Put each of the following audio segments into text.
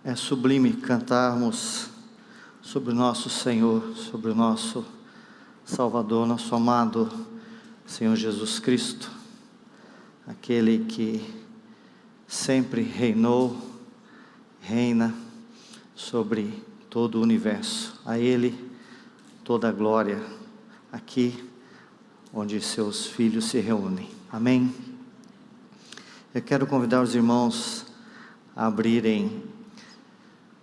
É sublime cantarmos sobre o nosso Senhor, sobre o nosso Salvador, nosso amado Senhor Jesus Cristo, aquele que sempre reinou, reina sobre todo o universo. A Ele toda a glória, aqui onde seus filhos se reúnem. Amém? Eu quero convidar os irmãos a abrirem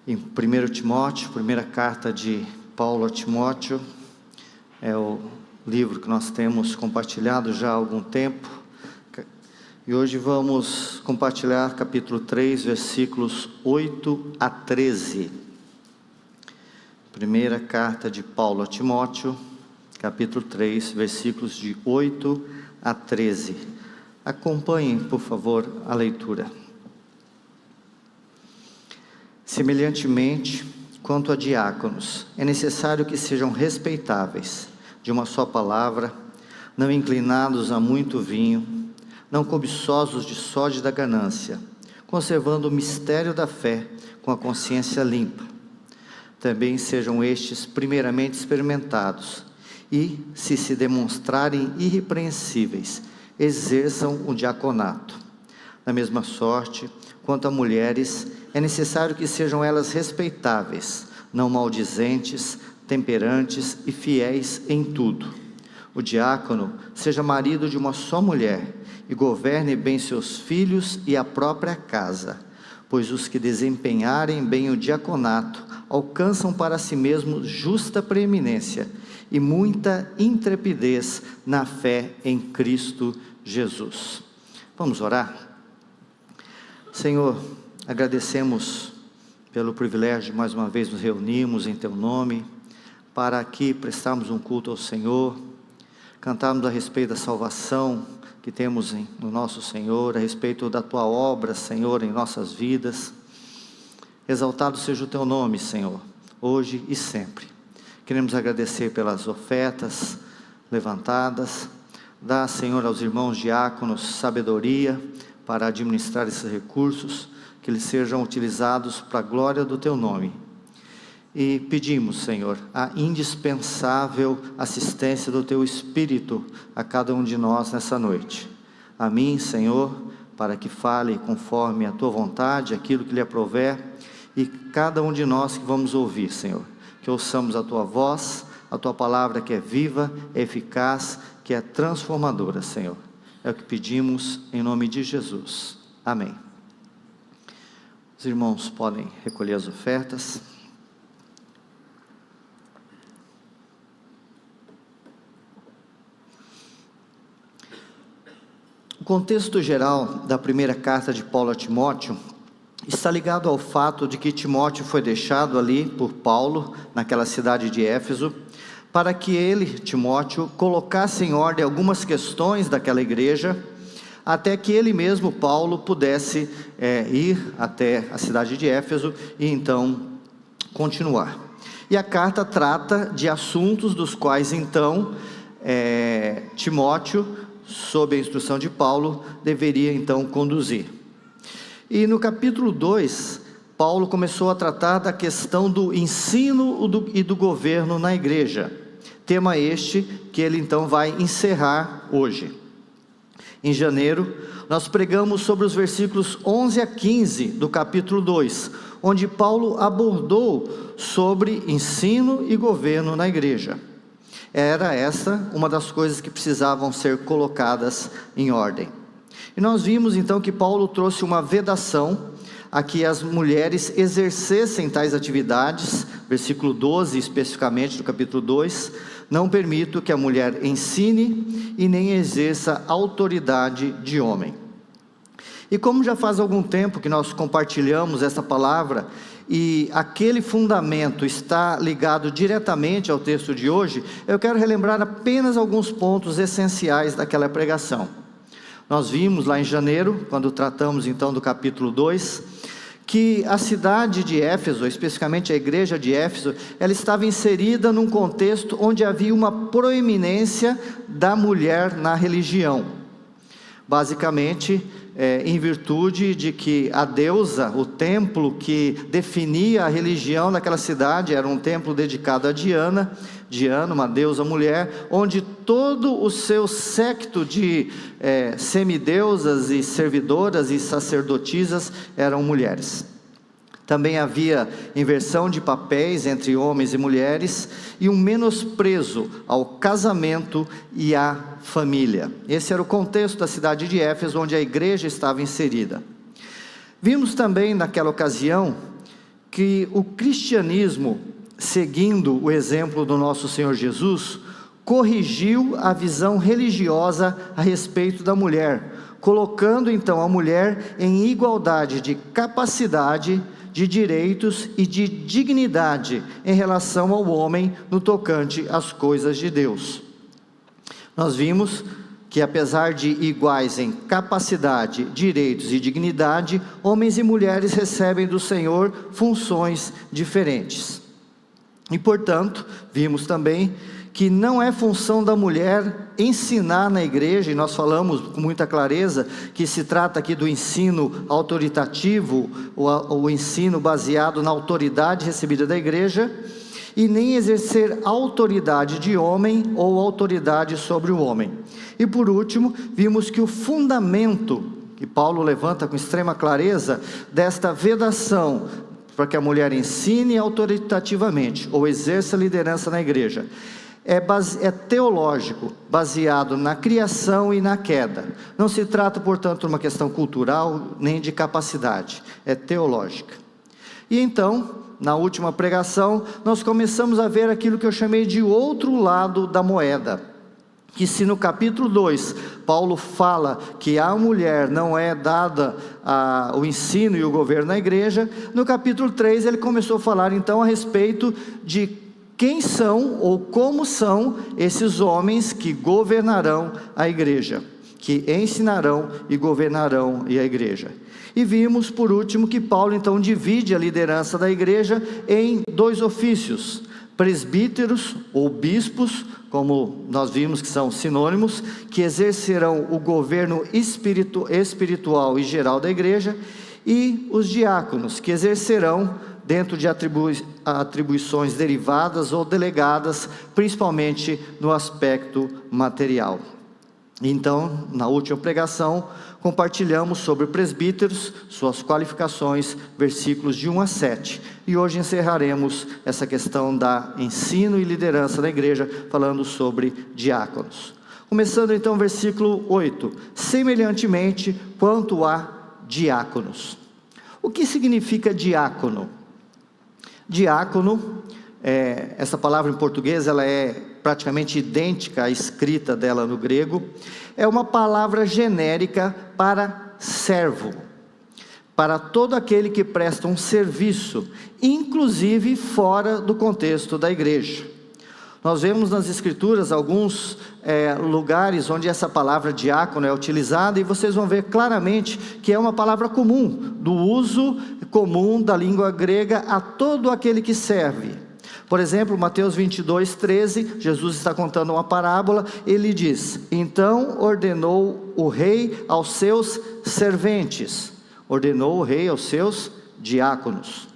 em 1 Timóteo, primeira carta de Paulo a Timóteo. É o livro que nós temos compartilhado já há algum tempo. E hoje vamos compartilhar capítulo 3, versículos 8 a 13. Primeira carta de Paulo a Timóteo, capítulo 3, versículos de 8 a 13. Acompanhem, por favor, a leitura. Semelhantemente, quanto a diáconos, é necessário que sejam respeitáveis, de uma só palavra, não inclinados a muito vinho, não cobiçosos de sórdida ganância, conservando o mistério da fé com a consciência limpa. Também sejam estes primeiramente experimentados, e, se demonstrarem irrepreensíveis, exerçam o diaconato. Da mesma sorte, quanto a mulheres, é necessário que sejam elas respeitáveis, não maldizentes, temperantes e fiéis em tudo. O diácono seja marido de uma só mulher e governe bem seus filhos e a própria casa, pois os que desempenharem bem o diaconato alcançam para si mesmos justa preeminência e muita intrepidez na fé em Cristo Jesus. Vamos orar? Senhor, agradecemos pelo privilégio de mais uma vez nos reunirmos em Teu nome, para aqui prestarmos um culto ao Senhor, cantarmos a respeito da salvação que temos no nosso Senhor, a respeito da Tua obra, Senhor, em nossas vidas. Exaltado seja o Teu nome, Senhor, hoje e sempre. Queremos agradecer pelas ofertas levantadas. Dá, Senhor, aos irmãos diáconos sabedoria para administrar esses recursos, que eles sejam utilizados para a glória do Teu nome. E pedimos, Senhor, a indispensável assistência do Teu Espírito a cada um de nós nessa noite. A mim, Senhor, para que fale conforme a Tua vontade, aquilo que lhe aprouver, e cada um de nós que vamos ouvir, Senhor, que ouçamos a Tua voz, a Tua palavra que é viva, é eficaz, que é transformadora, Senhor. É o que pedimos em nome de Jesus. Amém. Os irmãos podem recolher as ofertas. O contexto geral da primeira carta de Paulo a Timóteo está ligado ao fato de que Timóteo foi deixado ali por Paulo, naquela cidade de Éfeso, para que ele, Timóteo, colocasse em ordem algumas questões daquela igreja, até que ele mesmo, Paulo, pudesse ir até a cidade de Éfeso e então continuar. E a carta trata de assuntos dos quais então Timóteo, sob a instrução de Paulo, deveria então conduzir. E no capítulo 2, Paulo começou a tratar da questão do ensino e do governo na igreja, tema este que ele então vai encerrar hoje. Em janeiro, nós pregamos sobre os versículos 11 a 15 do capítulo 2, onde Paulo abordou sobre ensino e governo na igreja. Era essa uma das coisas que precisavam ser colocadas em ordem. E nós vimos então que Paulo trouxe uma vedação a que as mulheres exercessem tais atividades, versículo 12 especificamente do capítulo 2, não permito que a mulher ensine e nem exerça autoridade de homem. E como já faz algum tempo que nós compartilhamos essa palavra, e aquele fundamento está ligado diretamente ao texto de hoje, eu quero relembrar apenas alguns pontos essenciais daquela pregação. Nós vimos lá em janeiro, quando tratamos então do capítulo 2, que a cidade de Éfeso, especificamente a igreja de Éfeso, ela estava inserida num contexto onde havia uma proeminência da mulher na religião. basicamente em virtude de que a deusa, o templo que definia a religião daquela cidade, era um templo dedicado a Diana, uma deusa mulher, onde todo o seu séquito de semideusas e servidoras e sacerdotisas eram mulheres. Também havia inversão de papéis entre homens e mulheres e um menosprezo ao casamento e à família. Esse era o contexto da cidade de Éfeso, onde a igreja estava inserida. Vimos também naquela ocasião que o cristianismo, seguindo o exemplo do nosso Senhor Jesus, corrigiu a visão religiosa a respeito da mulher, colocando então a mulher em igualdade de capacidade, de direitos e de dignidade em relação ao homem no tocante às coisas de Deus. Nós vimos que, apesar de iguais em capacidade, direitos e dignidade, homens e mulheres recebem do Senhor funções diferentes. E, portanto, vimos também que não é função da mulher ensinar na igreja, e nós falamos com muita clareza que se trata aqui do ensino autoritativo, o ensino baseado na autoridade recebida da igreja, e nem exercer autoridade de homem ou autoridade sobre o homem. E por último, vimos que o fundamento que Paulo levanta com extrema clareza desta vedação para que a mulher ensine autoritativamente ou exerça liderança na igreja, é teológico, baseado na criação e na queda. Não se trata, portanto, de uma questão cultural, nem de capacidade, é teológica. E então, na última pregação, nós começamos a ver aquilo que eu chamei de outro lado da moeda. Que se no capítulo 2, Paulo fala que a mulher não é dada o ensino e o governo na igreja, no capítulo 3 ele começou a falar então a respeito de quem são ou como são esses homens que governarão a igreja, que ensinarão e governarão a igreja. E vimos por último que Paulo então divide a liderança da igreja em dois ofícios: presbíteros ou bispos, como nós vimos que são sinônimos, que exercerão o governo espiritual e geral da igreja, e os diáconos, que exercerão dentro de atribuições derivadas ou delegadas, principalmente no aspecto material. Então, na última pregação, compartilhamos sobre presbíteros, suas qualificações, versículos de 1 a 7. E hoje encerraremos essa questão da ensino e liderança da igreja, falando sobre diáconos. Começando então o versículo 8. Semelhantemente, quanto a diáconos. O que significa diácono? Diácono, essa palavra em português, ela é praticamente idêntica à escrita dela no grego, é uma palavra genérica para servo, para todo aquele que presta um serviço, inclusive fora do contexto da igreja. Nós vemos nas escrituras alguns lugares onde essa palavra diácono é utilizada, e vocês vão ver claramente que é uma palavra comum, do uso comum da língua grega a todo aquele que serve. Por exemplo, Mateus 22:13, Jesus está contando uma parábola, ele diz: então ordenou o rei aos seus serventes, ordenou o rei aos seus diáconos.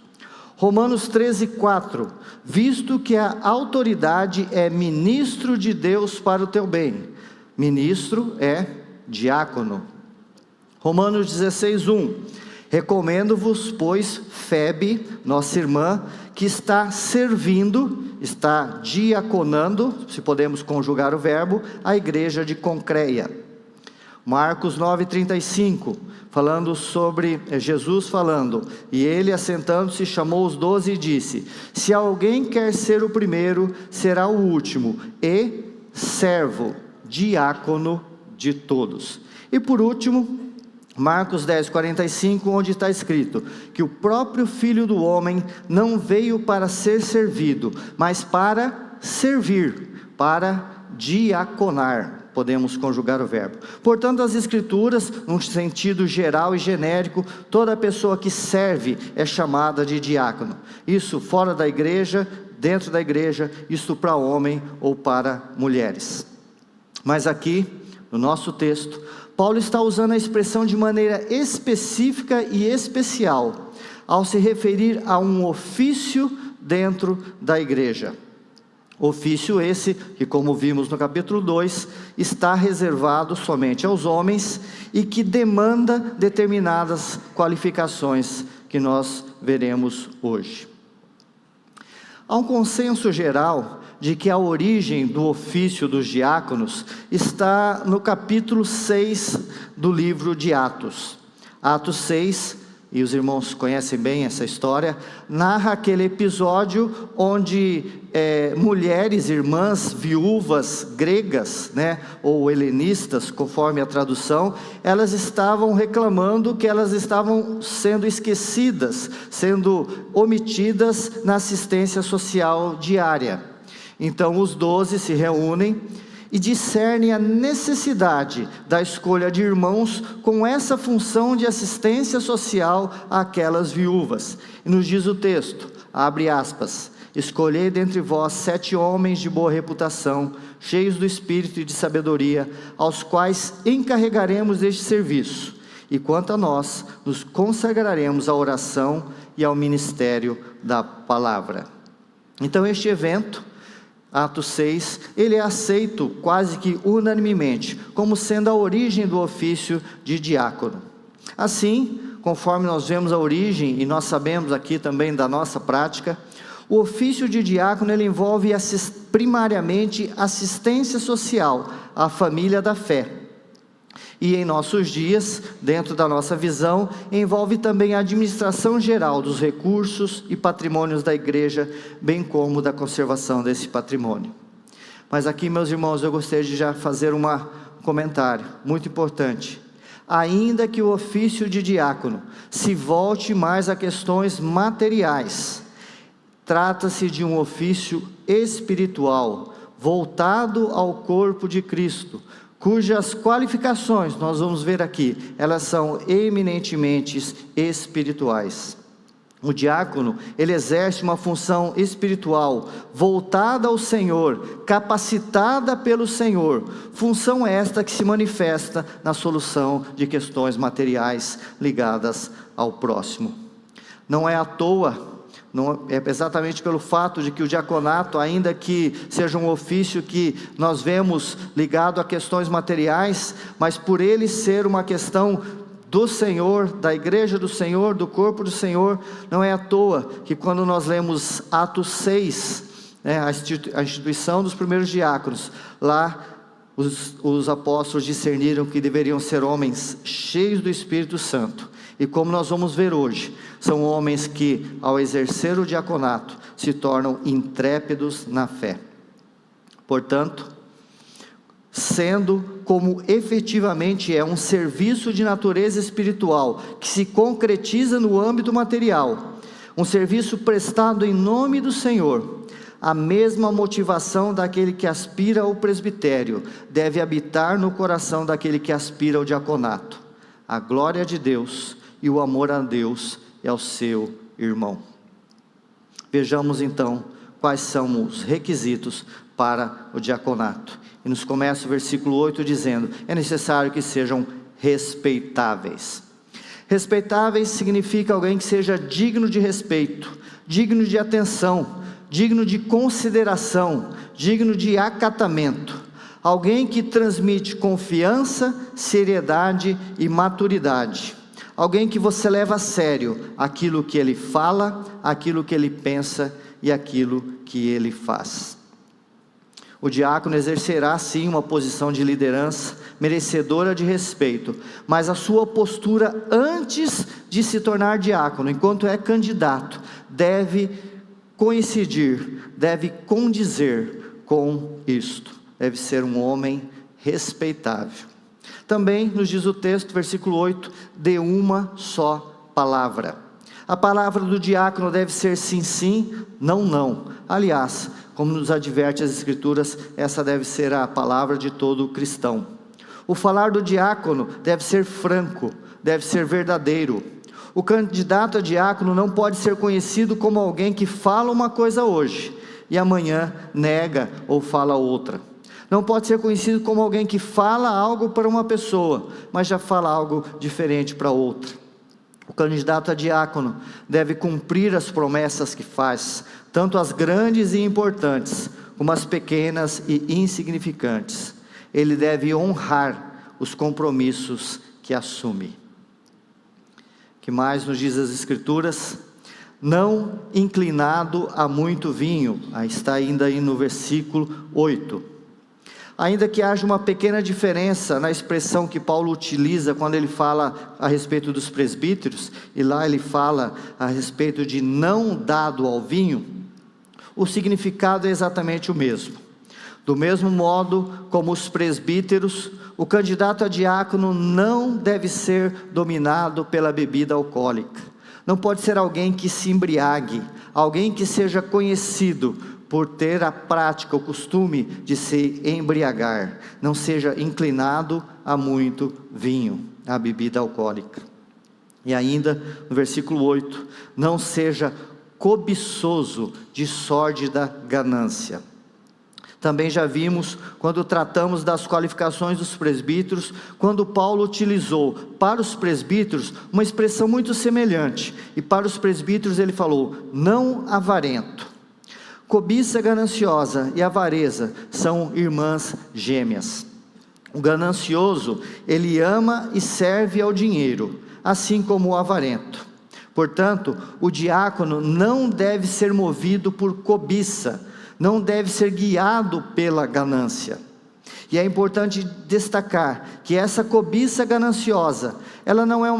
Romanos 13:4, visto que a autoridade é ministro de Deus para o teu bem, ministro é diácono. Romanos 16:1, recomendo-vos, pois, Febe, nossa irmã, que está servindo, está diaconando, se podemos conjugar o verbo, a igreja de Concreia. Marcos 9:35, falando sobre Jesus falando, e ele assentando-se chamou os 12 e disse: se alguém quer ser o primeiro, será o último, e servo, diácono de todos. E por último, Marcos 10:45, onde está escrito que o próprio Filho do Homem não veio para ser servido, mas para servir, para diaconar. Podemos conjugar o verbo. Portanto, as escrituras, num sentido geral e genérico, toda pessoa que serve é chamada de diácono. Isso fora da igreja, dentro da igreja, isso para homem ou para mulheres. Mas aqui, no nosso texto, Paulo está usando a expressão de maneira específica e especial, ao se referir a um ofício dentro da igreja. Ofício esse que, como vimos no capítulo 2, está reservado somente aos homens e que demanda determinadas qualificações que nós veremos hoje. Há um consenso geral de que a origem do ofício dos diáconos está no capítulo 6 do livro de Atos. Atos 6, e os irmãos conhecem bem essa história, narra aquele episódio onde mulheres, irmãs, viúvas gregas, ou helenistas, conforme a tradução, elas estavam reclamando que elas estavam sendo esquecidas, sendo omitidas na assistência social diária. Então os 12 se reúnem e discernem a necessidade da escolha de irmãos com essa função de assistência social àquelas viúvas. E nos diz o texto, abre aspas, escolhei dentre vós 7 homens de boa reputação, cheios do espírito e de sabedoria, aos quais encarregaremos deste serviço. E quanto a nós, nos consagraremos à oração e ao ministério da palavra. Então este evento, Atos 6, ele é aceito quase que unanimemente, como sendo a origem do ofício de diácono. Assim, conforme nós vemos a origem, e nós sabemos aqui também da nossa prática, o ofício de diácono ele envolve primariamente assistência social à família da fé. E em nossos dias, dentro da nossa visão, envolve também a administração geral dos recursos e patrimônios da igreja, bem como da conservação desse patrimônio. Mas aqui, meus irmãos, eu gostaria de já fazer um comentário muito importante. Ainda que o ofício de diácono se volte mais a questões materiais, trata-se de um ofício espiritual, voltado ao corpo de Cristo, cujas qualificações, nós vamos ver aqui, elas são eminentemente espirituais. O diácono, ele exerce uma função espiritual, voltada ao Senhor, capacitada pelo Senhor, função esta que se manifesta na solução de questões materiais ligadas ao próximo. Não é à toa, não é exatamente pelo fato de que o diaconato, ainda que seja um ofício que nós vemos ligado a questões materiais, mas por ele ser uma questão do Senhor, da igreja do Senhor, do corpo do Senhor, não é à toa que quando nós lemos Atos 6, a instituição dos primeiros diáconos, lá os apóstolos discerniram que deveriam ser homens cheios do Espírito Santo. E como nós vamos ver hoje, são homens que, ao exercer o diaconato, se tornam intrépidos na fé. Portanto, sendo como efetivamente é um serviço de natureza espiritual, que se concretiza no âmbito material, um serviço prestado em nome do Senhor, a mesma motivação daquele que aspira ao presbitério, deve habitar no coração daquele que aspira ao diaconato, a glória de Deus e o amor a Deus e ao seu irmão. Vejamos então quais são os requisitos para o diaconato. E nos começa o versículo 8 dizendo, é necessário que sejam respeitáveis. Respeitáveis significa alguém que seja digno de respeito, digno de atenção, digno de consideração, digno de acatamento. Alguém que transmite confiança, seriedade e maturidade. Alguém que você leva a sério aquilo que ele fala, aquilo que ele pensa e aquilo que ele faz. O diácono exercerá sim uma posição de liderança, merecedora de respeito, mas a sua postura antes de se tornar diácono, enquanto é candidato, deve coincidir, deve condizer com isto. Deve ser um homem respeitável. Também nos diz o texto, versículo 8, de uma só palavra. A palavra do diácono deve ser sim, sim, não, não. Aliás, como nos adverte as Escrituras, essa deve ser a palavra de todo cristão. O falar do diácono deve ser franco, deve ser verdadeiro. O candidato a diácono não pode ser conhecido como alguém que fala uma coisa hoje e amanhã nega ou fala outra. Não pode ser conhecido como alguém que fala algo para uma pessoa, mas já fala algo diferente para outra. O candidato a diácono deve cumprir as promessas que faz, tanto as grandes e importantes, como as pequenas e insignificantes. Ele deve honrar os compromissos que assume. Que mais nos diz as Escrituras? Não inclinado a muito vinho. Aí está ainda aí no versículo 8. Ainda que haja uma pequena diferença na expressão que Paulo utiliza quando ele fala a respeito dos presbíteros, e lá ele fala a respeito de não dado ao vinho, o significado é exatamente o mesmo. Do mesmo modo como os presbíteros, o candidato a diácono não deve ser dominado pela bebida alcoólica. Não pode ser alguém que se embriague, alguém que seja conhecido por ter a prática, o costume de se embriagar. Não seja inclinado a muito vinho, a bebida alcoólica. E ainda no versículo 8, não seja cobiçoso de sórdida ganância. Também já vimos, quando tratamos das qualificações dos presbíteros, quando Paulo utilizou para os presbíteros uma expressão muito semelhante, e para os presbíteros ele falou, não avarento. Cobiça gananciosa e avareza são irmãs gêmeas. O ganancioso, ele ama e serve ao dinheiro, assim como o avarento. Portanto, o diácono não deve ser movido por cobiça, não deve ser guiado pela ganância. E é importante destacar que essa cobiça gananciosa, ele não é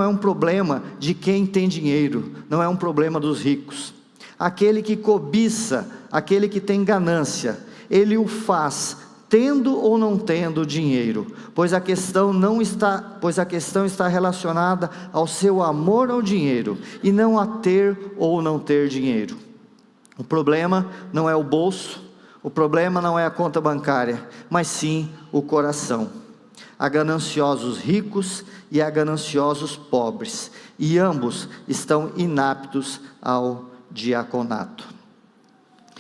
um problema de quem tem dinheiro, não é um problema dos ricos. Aquele que cobiça, aquele que tem ganância, ele o faz tendo ou não tendo dinheiro, pois a questão está relacionada ao seu amor ao dinheiro, e não a ter ou não ter dinheiro. O problema não é o bolso, o problema não é a conta bancária, mas sim o coração. Há gananciosos ricos e há gananciosos pobres, e ambos estão inaptos ao diaconato.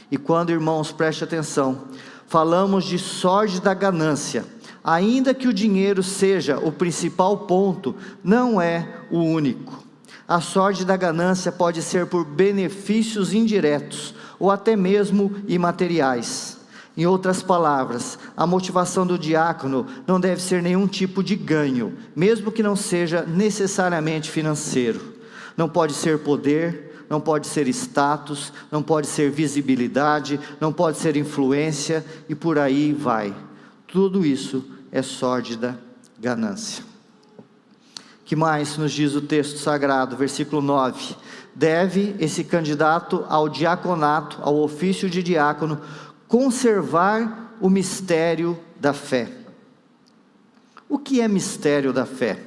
E quando, irmãos, preste atenção, falamos de sórdida ganância, ainda que o dinheiro seja o principal ponto, não é o único. A sórdida ganância pode ser por benefícios indiretos, ou até mesmo imateriais. Em outras palavras, a motivação do diácono não deve ser nenhum tipo de ganho, mesmo que não seja necessariamente financeiro. Não pode ser poder, não pode ser status, não pode ser visibilidade, não pode ser influência, e por aí vai. Tudo isso é sórdida ganância. Que mais nos diz o texto sagrado, versículo 9? Deve esse candidato ao diaconato, ao ofício de diácono, conservar o mistério da fé. O que é mistério da fé?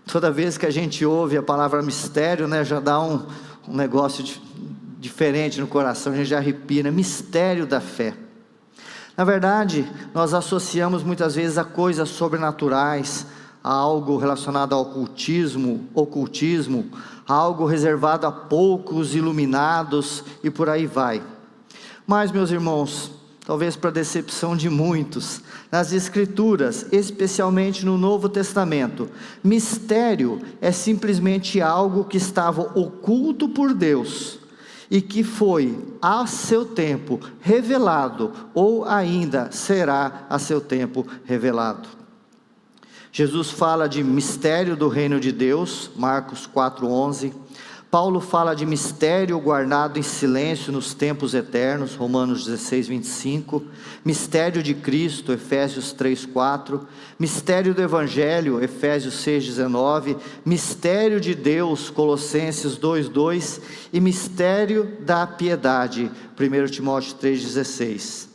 Toda vez que a gente ouve a palavra mistério, já dá um negócio diferente no coração, a gente já arrepia, mistério da fé. Na verdade, nós associamos muitas vezes a coisas sobrenaturais, a algo relacionado ao ocultismo, algo reservado a poucos iluminados, e por aí vai. Mas, meus irmãos, talvez para decepção de muitos, nas Escrituras, especialmente no Novo Testamento, mistério é simplesmente algo que estava oculto por Deus, e que foi a seu tempo revelado, ou ainda será a seu tempo revelado. Jesus fala de mistério do reino de Deus, Marcos 4:11. Paulo fala de mistério guardado em silêncio nos tempos eternos, Romanos 16:25. Mistério de Cristo, Efésios 3:4. Mistério do Evangelho, Efésios 6:19. Mistério de Deus, Colossenses 2:2. E mistério da piedade, 1 Timóteo 3:16.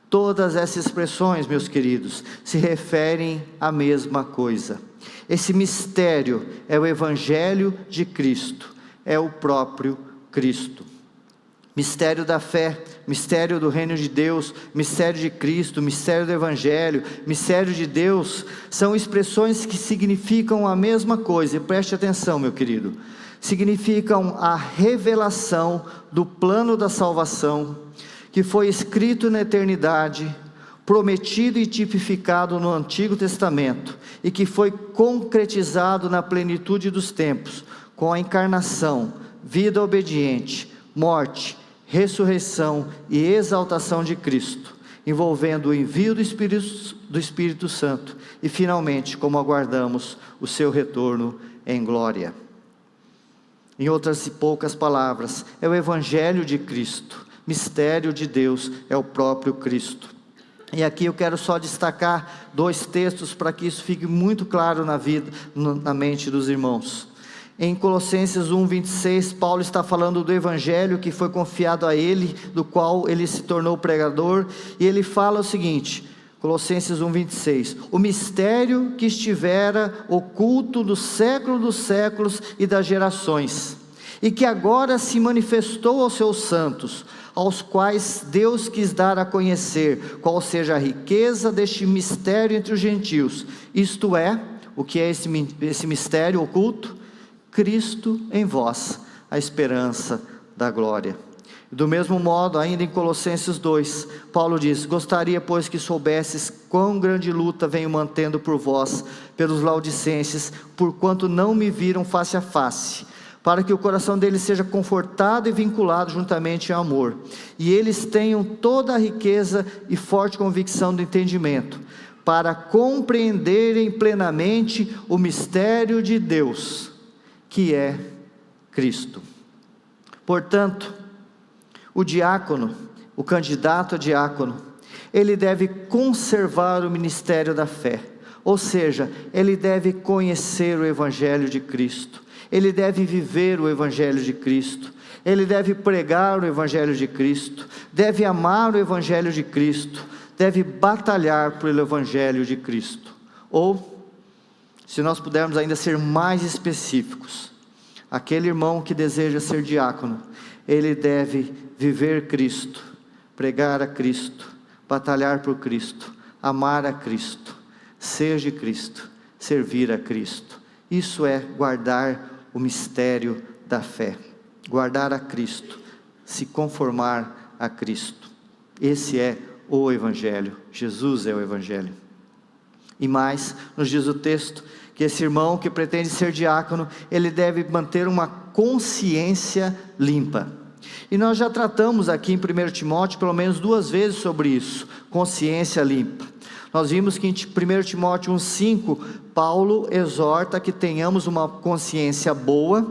Todas essas expressões, meus queridos, se referem à mesma coisa. Esse mistério é o Evangelho de Cristo, é o próprio Cristo. Mistério da fé, mistério do reino de Deus, mistério de Cristo, mistério do Evangelho, mistério de Deus, são expressões que significam a mesma coisa, e preste atenção, meu querido, significam a revelação do plano da salvação, que foi escrito na eternidade, prometido e tipificado no Antigo Testamento, e que foi concretizado na plenitude dos tempos, com a encarnação, vida obediente, morte, ressurreição e exaltação de Cristo, envolvendo o envio do Espírito Santo, e finalmente, como aguardamos, o seu retorno em glória. Em outras e poucas palavras, é o Evangelho de Cristo, mistério de Deus, é o próprio Cristo. E aqui eu quero só destacar 2 textos para que isso fique muito claro na mente dos irmãos. Em Colossenses 1:26, Paulo está falando do Evangelho que foi confiado a ele, do qual ele se tornou pregador, e ele fala o seguinte, Colossenses 1:26, o mistério que estivera oculto do século dos séculos e das gerações, e que agora se manifestou aos seus santos, aos quais Deus quis dar a conhecer, qual seja a riqueza deste mistério entre os gentios, isto é, o que é esse mistério oculto? Cristo em vós, a esperança da glória. Do mesmo modo, ainda em Colossenses 2, Paulo diz, gostaria pois que soubesses quão grande luta venho mantendo por vós, pelos laodicenses, porquanto não me viram face a face, para que o coração deles seja confortado e vinculado juntamente ao amor, e eles tenham toda a riqueza e forte convicção do entendimento, para compreenderem plenamente o mistério de Deus, que é Cristo. Portanto, o diácono, o candidato a diácono, ele deve conservar o ministério da fé, ou seja, ele deve conhecer o Evangelho de Cristo, ele deve viver o Evangelho de Cristo, ele deve pregar o Evangelho de Cristo, deve amar o Evangelho de Cristo, deve batalhar pelo Evangelho de Cristo. Ou, se nós pudermos ainda ser mais específicos, aquele irmão que deseja ser diácono, ele deve viver Cristo, pregar a Cristo, batalhar por Cristo, amar a Cristo, ser de Cristo, servir a Cristo. Isso é guardar o mistério da fé, guardar a Cristo, se conformar a Cristo. Esse é o Evangelho, Jesus é o Evangelho. E mais, nos diz o texto, que esse irmão que pretende ser diácono, ele deve manter uma consciência limpa. E nós já tratamos aqui em 1 Timóteo, pelo menos 2 vezes sobre isso, consciência limpa. Nós vimos que em 1 Timóteo 1,5, Paulo exorta que tenhamos uma consciência boa,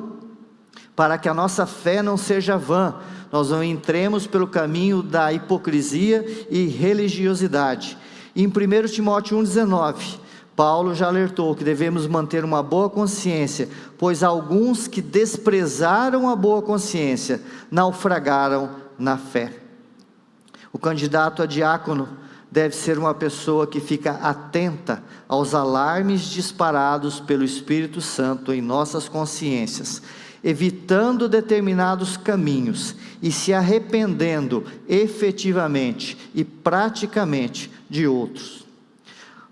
para que a nossa fé não seja vã, nós não entremos pelo caminho da hipocrisia e religiosidade. E em 1 Timóteo 1,19, Paulo já alertou que devemos manter uma boa consciência, pois alguns que desprezaram a boa consciência, naufragaram na fé. O candidato a diácono deve ser uma pessoa que fica atenta aos alarmes disparados pelo Espírito Santo em nossas consciências, evitando determinados caminhos e se arrependendo efetivamente e praticamente de outros.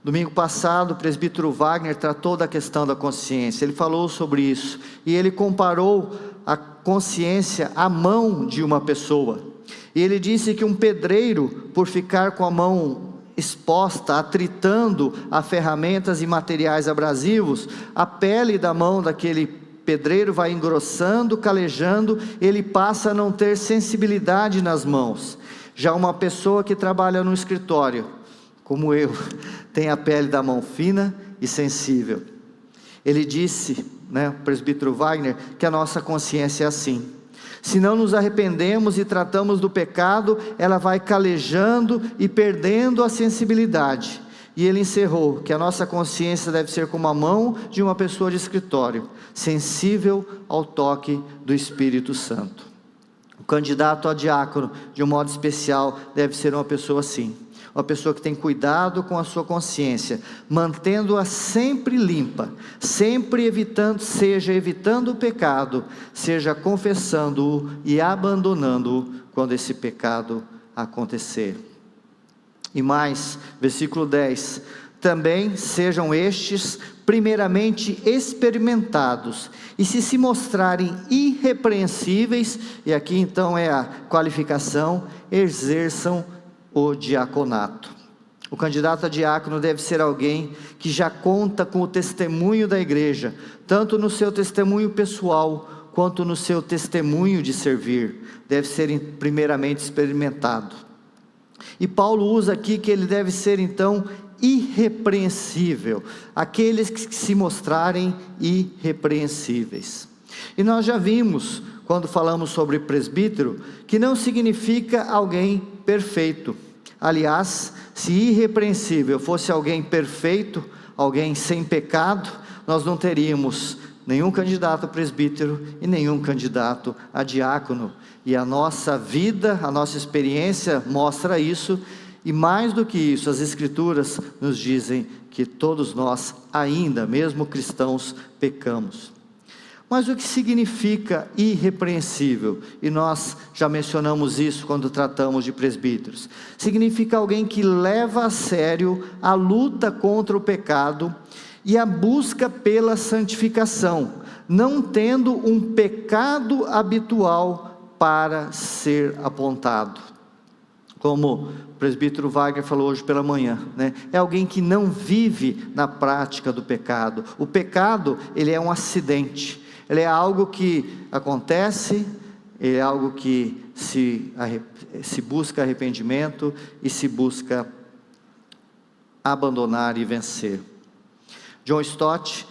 Domingo passado, o presbítero Wagner tratou da questão da consciência, ele falou sobre isso, e ele comparou a consciência à mão de uma pessoa. E ele disse que um pedreiro, por ficar com a mão exposta, atritando a ferramentas e materiais abrasivos, a pele da mão daquele pedreiro vai engrossando, calejando, ele passa a não ter sensibilidade nas mãos. Já uma pessoa que trabalha no escritório, como eu, tem a pele da mão fina e sensível. Ele disse, o presbítero Wagner, que a nossa consciência é assim. Se não nos arrependemos e tratamos do pecado, ela vai calejando e perdendo a sensibilidade. E ele encerrou que a nossa consciência deve ser como a mão de uma pessoa de escritório, sensível ao toque do Espírito Santo. O candidato a diácono, de um modo especial, deve ser uma pessoa assim. Uma pessoa que tem cuidado com a sua consciência, mantendo-a sempre limpa, sempre evitando o pecado, seja confessando-o e abandonando-o quando esse pecado acontecer. E mais, versículo 10, também sejam estes primeiramente experimentados, e se mostrarem irrepreensíveis irrepreensíveis, e aqui então é a qualificação, exerçam o diaconato. O candidato a diácono deve ser alguém que já conta com o testemunho da igreja, tanto no seu testemunho pessoal, quanto no seu testemunho de servir. Deve ser primeiramente experimentado. E Paulo usa aqui que ele deve ser então irrepreensível, aqueles que se mostrarem irrepreensíveis. E nós já vimos, quando falamos sobre presbítero, que não significa alguém perfeito. Aliás, se irrepreensível fosse alguém perfeito, alguém sem pecado, nós não teríamos nenhum candidato a presbítero e nenhum candidato a diácono. E a nossa vida, a nossa experiência mostra isso, e mais do que isso, as Escrituras nos dizem que todos nós, ainda, mesmo cristãos, pecamos. Mas o que significa irrepreensível? E nós já mencionamos isso quando tratamos de presbíteros. Significa alguém que leva a sério a luta contra o pecado e a busca pela santificação, não tendo um pecado habitual para ser apontado. Como o presbítero Wagner falou hoje pela manhã, né? É alguém que não vive na prática do pecado. O pecado, ele é um acidente, ele é algo que acontece, é algo que se busca arrependimento e se busca abandonar e vencer. John Stott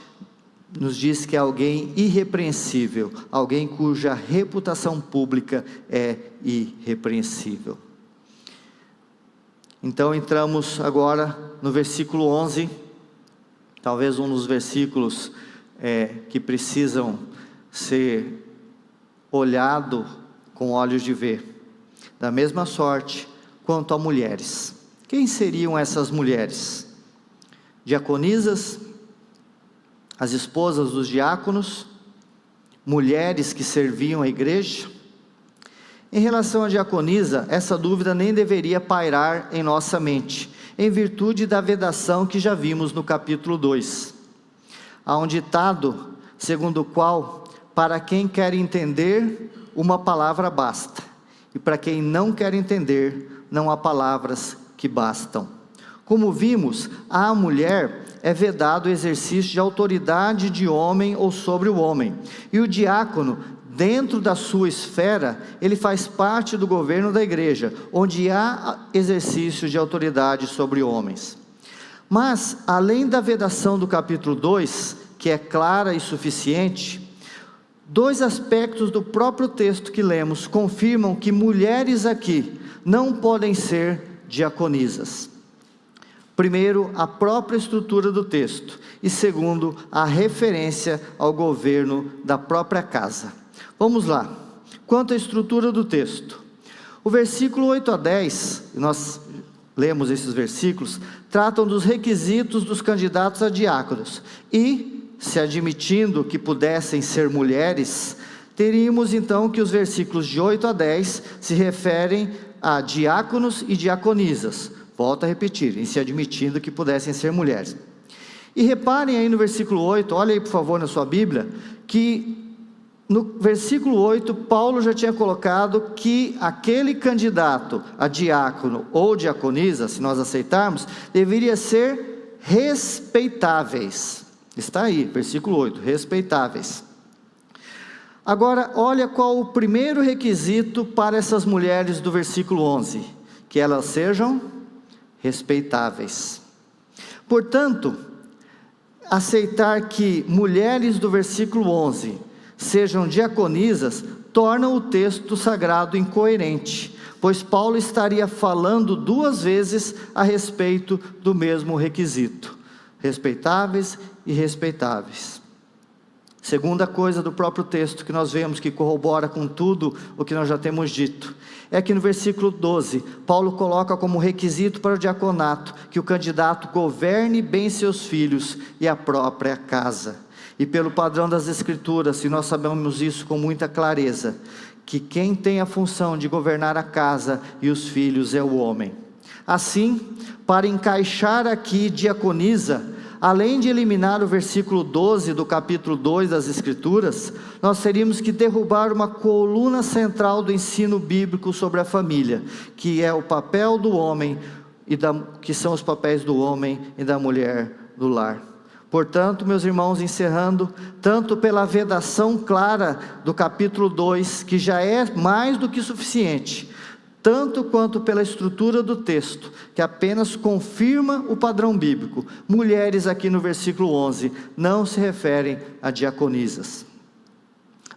nos diz que é alguém irrepreensível, alguém cuja reputação pública é irrepreensível. Então entramos agora no versículo 11, talvez um dos versículos que precisam ser olhado com olhos de ver. Da mesma sorte quanto a mulheres. Quem seriam essas mulheres? Diaconisas, as esposas dos diáconos, mulheres que serviam a igreja. Em relação à diaconisa, essa dúvida nem deveria pairar em nossa mente, em virtude da vedação que já vimos no capítulo 2. Há um ditado, segundo o qual, para quem quer entender, uma palavra basta, e para quem não quer entender, não há palavras que bastam. Como vimos, à mulher é vedado o exercício de autoridade de homem ou sobre o homem, e o diácono, dentro da sua esfera, ele faz parte do governo da igreja, onde há exercício de autoridade sobre homens. Mas, além da vedação do capítulo 2, que é clara e suficiente, dois aspectos do próprio texto que lemos confirmam que mulheres aqui não podem ser diaconisas. Primeiro, a própria estrutura do texto, e segundo, a referência ao governo da própria casa. Vamos lá, quanto à estrutura do texto, o versículo 8 a 10, nós lemos esses versículos, tratam dos requisitos dos candidatos a diáconos, e, se admitindo que pudessem ser mulheres, teríamos então que os versículos de 8 a 10 se referem a diáconos e diaconisas, volto a repetir, em se admitindo que pudessem ser mulheres. E reparem aí no versículo 8, olha aí por favor na sua Bíblia, que no versículo 8, Paulo já tinha colocado que aquele candidato a diácono ou diaconisa, se nós aceitarmos, deveria ser respeitáveis. Está aí, versículo 8, respeitáveis. Agora, olha qual o primeiro requisito para essas mulheres do versículo 11, que elas sejam respeitáveis. Portanto, aceitar que mulheres do versículo 11 sejam diaconisas, torna o texto sagrado incoerente, pois Paulo estaria falando duas vezes a respeito do mesmo requisito, respeitáveis e respeitáveis. Segunda coisa do próprio texto que nós vemos que corrobora com tudo o que nós já temos dito, é que no versículo 12, Paulo coloca como requisito para o diaconato, que o candidato governe bem seus filhos e a própria casa. E pelo padrão das Escrituras, se nós sabemos isso com muita clareza, que quem tem a função de governar a casa e os filhos é o homem. Assim, para encaixar aqui diaconisa, além de eliminar o versículo 12 do capítulo 2 das Escrituras, nós teríamos que derrubar uma coluna central do ensino bíblico sobre a família, que é o papel do homem, que são os papéis do homem e da mulher do lar. Portanto, meus irmãos, encerrando, tanto pela vedação clara do capítulo 2, que já é mais do que suficiente, tanto quanto pela estrutura do texto, que apenas confirma o padrão bíblico, mulheres aqui no versículo 11, não se referem a diaconisas.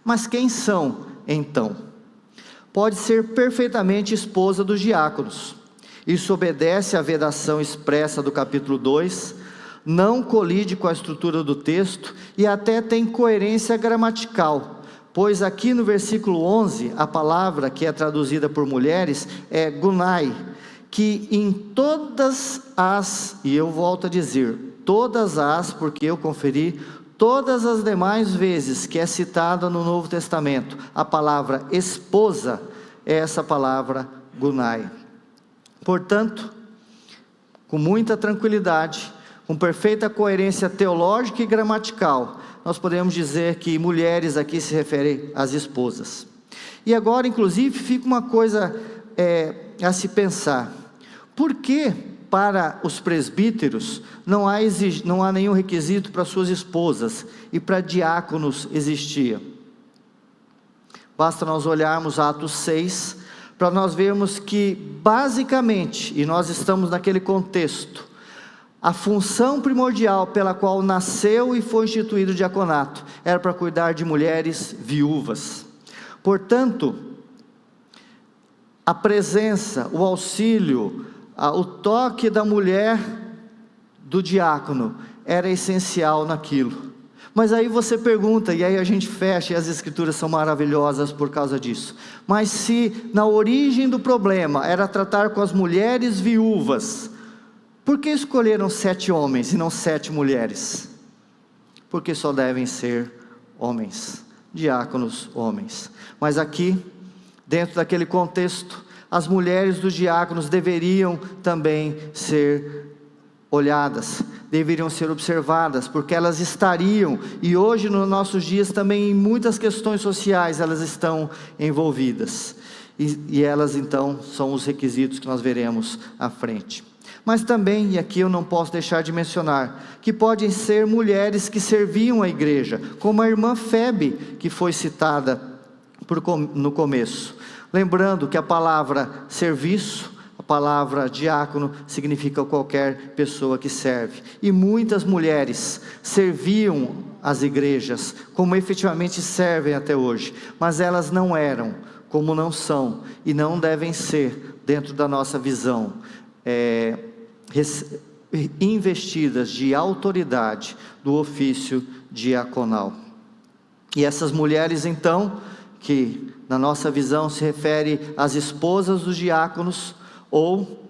Mas quem são, então? Pode ser perfeitamente esposa dos diáconos. Isso obedece à vedação expressa do capítulo 2, não colide com a estrutura do texto e até tem coerência gramatical, pois aqui no versículo 11, a palavra que é traduzida por mulheres é gunai, que em todas as, e eu volto a dizer, todas as, porque eu conferi, todas as demais vezes que é citada no Novo Testamento, a palavra esposa, é essa palavra gunai. Portanto, com muita tranquilidade, com perfeita coerência teológica e gramatical, nós podemos dizer que mulheres aqui se referem às esposas. E agora, inclusive, fica uma coisa a se pensar: por que para os presbíteros não há nenhum requisito para suas esposas, e para diáconos existia? Basta nós olharmos Atos 6, para nós vermos que basicamente, e nós estamos naquele contexto, a função primordial pela qual nasceu e foi instituído o diaconato, era para cuidar de mulheres viúvas. Portanto, a presença, o auxílio, o toque da mulher do diácono, era essencial naquilo. Mas aí você pergunta, e aí a gente fecha, e as Escrituras são maravilhosas por causa disso. Mas se na origem do problema era tratar com as mulheres viúvas, por que escolheram 7 homens e não 7 mulheres? Porque só devem ser homens, diáconos homens. Mas aqui, dentro daquele contexto, as mulheres dos diáconos deveriam também ser olhadas, deveriam ser observadas, porque elas estariam, e hoje nos nossos dias também em muitas questões sociais elas estão envolvidas, e elas então são os requisitos que nós veremos à frente. Mas também, e aqui eu não posso deixar de mencionar, que podem ser mulheres que serviam a igreja, como a irmã Febe, que foi citada no começo. Lembrando que a palavra serviço, a palavra diácono, significa qualquer pessoa que serve. E muitas mulheres serviam as igrejas, como efetivamente servem até hoje, mas elas não eram, como não são, e não devem ser, dentro da nossa visão, investidas de autoridade do ofício diaconal. E essas mulheres então, que na nossa visão se refere às esposas dos diáconos, ou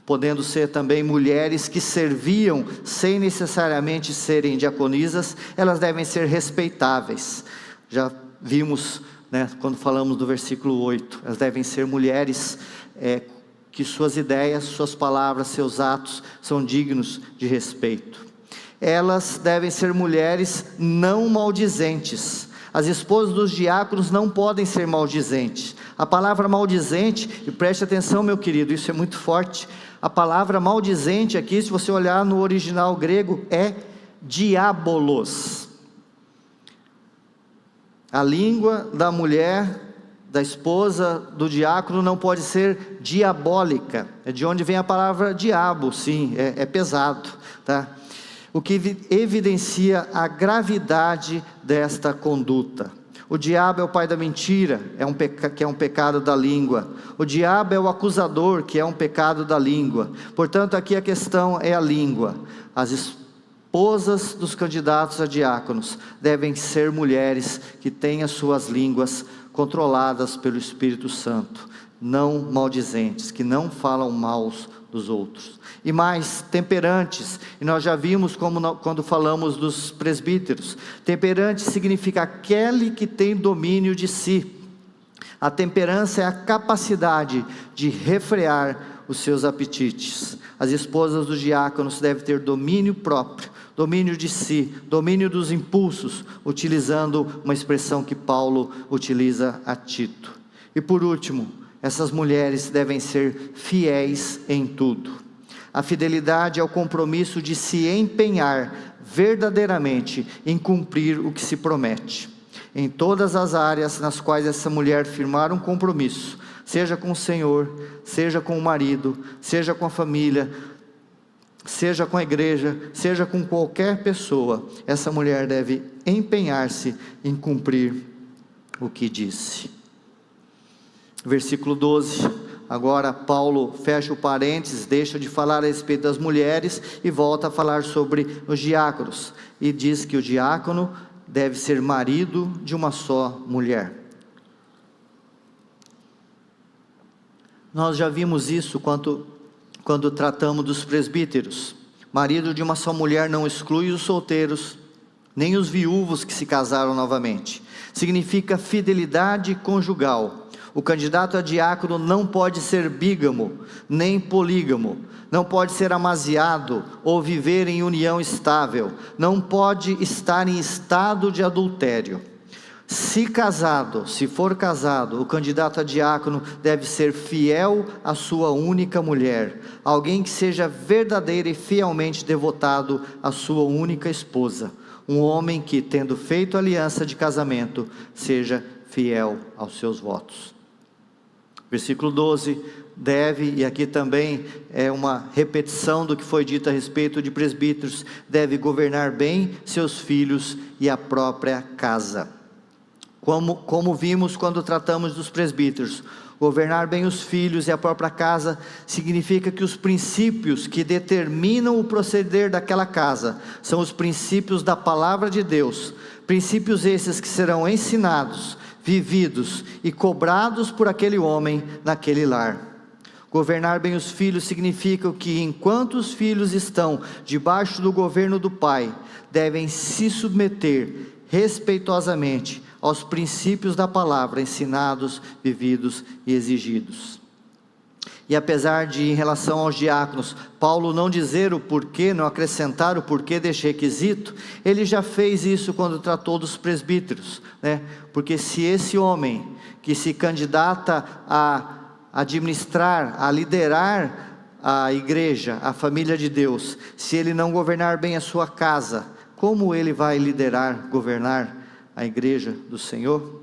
podendo ser também mulheres que serviam sem necessariamente serem diaconisas, elas devem ser respeitáveis. Já vimos, quando falamos do versículo 8, elas devem ser mulheres que suas ideias, suas palavras, seus atos são dignos de respeito. Elas devem ser mulheres não maldizentes. As esposas dos diáconos não podem ser maldizentes. A palavra maldizente, e preste atenção meu querido, isso é muito forte, a palavra maldizente aqui, se você olhar no original grego, é diabolos. A língua da mulher, da esposa do diácono, não pode ser diabólica. É de onde vem a palavra diabo, sim, é pesado, tá? O que evidencia a gravidade desta conduta. O diabo é o pai da mentira, que é um pecado da língua. O diabo é o acusador, que é um pecado da língua. Portanto, aqui a questão é a língua. As esposas dos candidatos a diáconos devem ser mulheres que têm as suas línguas controladas pelo Espírito Santo, não maldizentes, que não falam mal dos outros. E mais, temperantes, e nós já vimos quando falamos dos presbíteros, temperante significa aquele que tem domínio de si. A temperança é a capacidade de refrear os seus apetites. As esposas dos diáconos devem ter domínio próprio domínio de si, domínio dos impulsos, utilizando uma expressão que Paulo utiliza a Tito. E por último, essas mulheres devem ser fiéis em tudo. A fidelidade é o compromisso de se empenhar verdadeiramente em cumprir o que se promete. Em todas as áreas nas quais essa mulher firmar um compromisso, seja com o Senhor, seja com o marido, seja com a família, seja com a igreja, seja com qualquer pessoa, essa mulher deve empenhar-se em cumprir o que disse. Versículo 12, agora Paulo fecha o parênteses, deixa de falar a respeito das mulheres e volta a falar sobre os diáconos, e diz que o diácono deve ser marido de uma só mulher. Nós já vimos isso quando tratamos dos presbíteros. Marido de uma só mulher não exclui os solteiros, nem os viúvos que se casaram novamente. Significa fidelidade conjugal. O candidato a diácono não pode ser bígamo, nem polígamo, não pode ser amasiado ou viver em união estável, não pode estar em estado de adultério. Se for casado, o candidato a diácono deve ser fiel à sua única mulher, alguém que seja verdadeiro e fielmente devotado à sua única esposa, um homem que, tendo feito aliança de casamento, seja fiel aos seus votos. Versículo 12, e aqui também é uma repetição do que foi dito a respeito de presbíteros, deve governar bem seus filhos e a própria casa. Como vimos quando tratamos dos presbíteros, governar bem os filhos e a própria casa significa que os princípios que determinam o proceder daquela casa são os princípios da palavra de Deus, princípios esses que serão ensinados, vividos e cobrados por aquele homem naquele lar. Governar bem os filhos significa que enquanto os filhos estão debaixo do governo do pai, devem se submeter respeitosamente aos princípios da palavra ensinados, vividos e exigidos. E apesar de, em relação aos diáconos, Paulo não dizer o porquê, não acrescentar o porquê deste requisito, ele já fez isso quando tratou dos presbíteros, né? Porque se esse homem que se candidata a administrar, a liderar a igreja, a família de Deus, se ele não governar bem a sua casa, como ele vai governar a igreja do Senhor?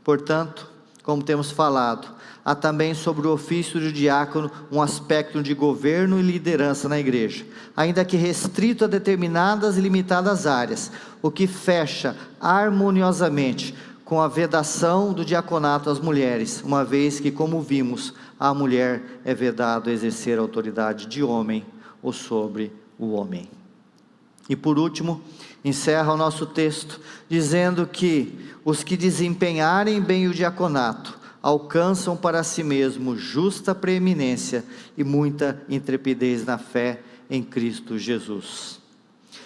Portanto, como temos falado, há também sobre o ofício de diácono um aspecto de governo e liderança na igreja, ainda que restrito a determinadas e limitadas áreas, o que fecha harmoniosamente com a vedação do diaconato às mulheres, uma vez que, como vimos, à mulher é vedado exercer a autoridade de homem ou sobre o homem. E por último, encerra o nosso texto dizendo que os que desempenharem bem o diaconato alcançam para si mesmo justa preeminência e muita intrepidez na fé em Cristo Jesus.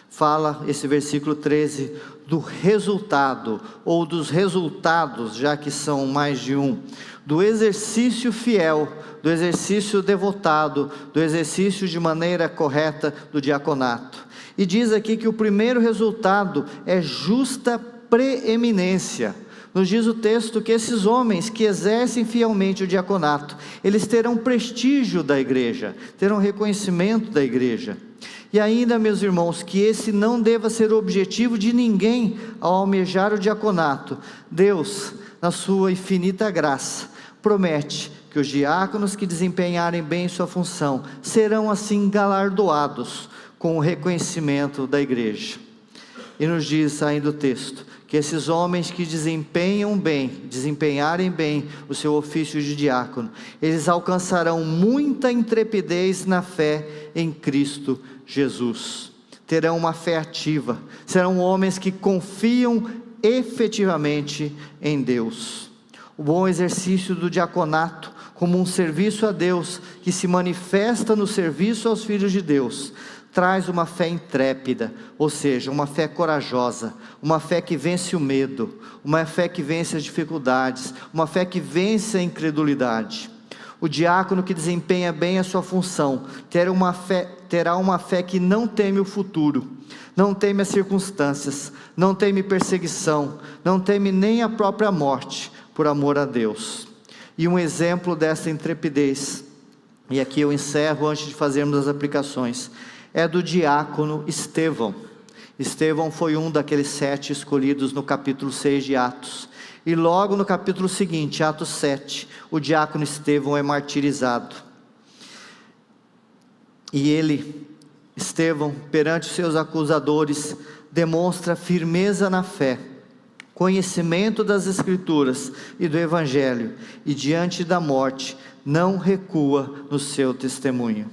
Fala esse versículo 13 do resultado, ou dos resultados, já que são mais de um, do exercício fiel, do exercício devotado, do exercício de maneira correta do diaconato. E diz aqui que o primeiro resultado é justa preeminência. Nos diz o texto que esses homens que exercem fielmente o diaconato, eles terão prestígio da igreja, terão reconhecimento da igreja. E ainda, meus irmãos, que esse não deva ser o objetivo de ninguém ao almejar o diaconato. Deus, na sua infinita graça, promete que os diáconos que desempenharem bem sua função, serão assim galardoados com o reconhecimento da igreja. E nos diz ainda o texto, que esses homens que desempenharem bem o seu ofício de diácono, eles alcançarão muita intrepidez na fé em Cristo Jesus, terão uma fé ativa, serão homens que confiam efetivamente em Deus. O bom exercício do diaconato, como um serviço a Deus, que se manifesta no serviço aos filhos de Deus, traz uma fé intrépida, ou seja, uma fé corajosa, uma fé que vence o medo, uma fé que vence as dificuldades, uma fé que vence a incredulidade. O diácono que desempenha bem a sua função terá uma fé que não teme o futuro, não teme as circunstâncias, não teme perseguição, não teme nem a própria morte, por amor a Deus. E um exemplo dessa intrepidez, e aqui eu encerro antes de fazermos as aplicações, é do diácono Estevão. Estevão foi um daqueles 7 escolhidos no capítulo 6 de Atos. E logo no capítulo seguinte, Atos 7, o diácono Estevão é martirizado. E ele, Estevão, perante seus acusadores, demonstra firmeza na fé, conhecimento das Escrituras e do Evangelho, e diante da morte, não recua no seu testemunho.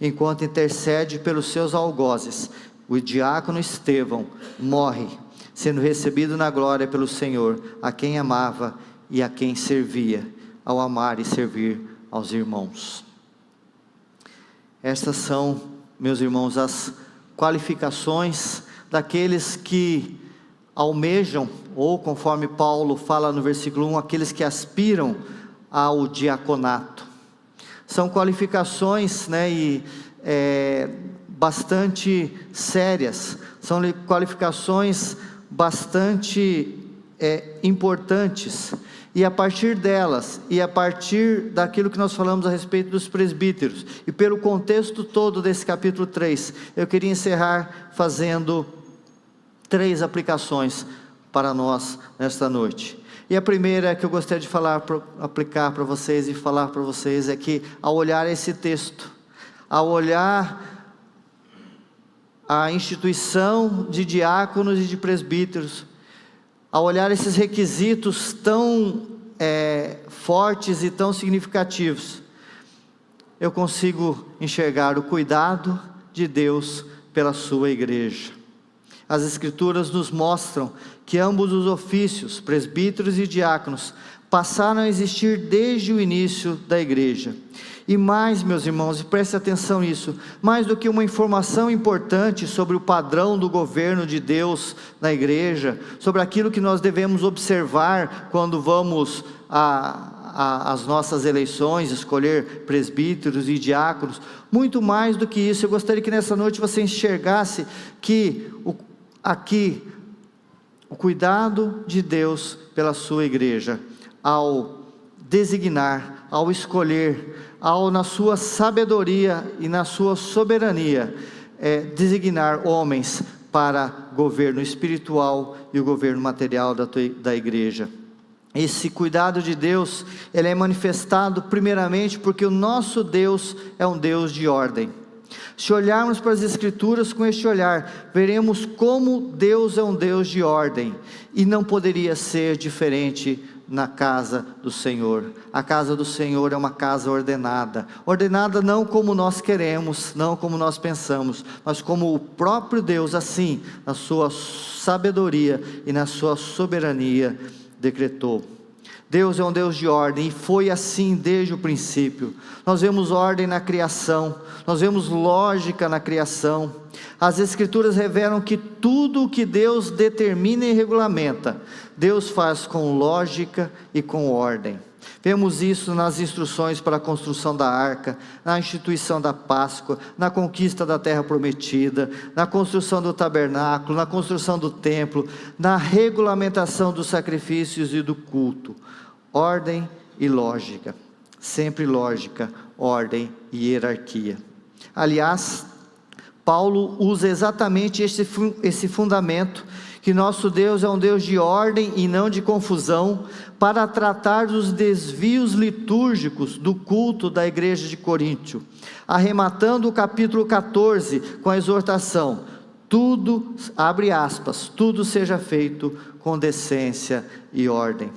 Enquanto intercede pelos seus algozes, o diácono Estevão morre, sendo recebido na glória pelo Senhor, a quem amava e a quem servia, ao amar e servir aos irmãos. Estas são, meus irmãos, as qualificações daqueles que almejam, ou conforme Paulo fala no versículo 1, aqueles que aspiram ao diaconato. São qualificações, bastante sérias, são qualificações bastante importantes, e a partir delas, e a partir daquilo que nós falamos a respeito dos presbíteros, e pelo contexto todo desse capítulo 3, eu queria encerrar fazendo 3 aplicações para nós nesta noite. E a primeira que eu gostaria de aplicar para vocês e falar para vocês é que, ao olhar esse texto, ao olhar a instituição de diáconos e de presbíteros, ao olhar esses requisitos tão fortes e tão significativos, eu consigo enxergar o cuidado de Deus pela sua igreja. As Escrituras nos mostram que ambos os ofícios, presbíteros e diáconos, passaram a existir desde o início da igreja. E mais, meus irmãos, e preste atenção nisso, mais do que uma informação importante sobre o padrão do governo de Deus na igreja, sobre aquilo que nós devemos observar quando vamos às nossas eleições, escolher presbíteros e diáconos, muito mais do que isso, eu gostaria que nessa noite você enxergasse que aqui o cuidado de Deus pela sua igreja, ao designar, ao escolher, ao na sua sabedoria e na sua soberania, designar homens para governo espiritual e o governo material da igreja. Esse cuidado de Deus, ele é manifestado primeiramente porque o nosso Deus é um Deus de ordem. Se olharmos para as Escrituras com este olhar, veremos como Deus é um Deus de ordem, e não poderia ser diferente na casa do Senhor. A casa do Senhor é uma casa ordenada, ordenada não como nós queremos, não como nós pensamos, mas como o próprio Deus, assim, na sua sabedoria e na sua soberania, decretou. Deus é um Deus de ordem, e foi assim desde o princípio. Nós vemos ordem na criação, nós vemos lógica na criação. As Escrituras revelam que tudo o que Deus determina e regulamenta, Deus faz com lógica e com ordem. Vemos isso nas instruções para a construção da arca, na instituição da Páscoa, na conquista da terra prometida, na construção do tabernáculo, na construção do templo, na regulamentação dos sacrifícios e do culto. Ordem e lógica, sempre lógica, ordem e hierarquia. Aliás, Paulo usa exatamente esse fundamento, que nosso Deus é um Deus de ordem e não de confusão, para tratar dos desvios litúrgicos do culto da igreja de Coríntio, arrematando o capítulo 14 com a exortação: tudo, abre aspas, tudo seja feito com decência e ordem.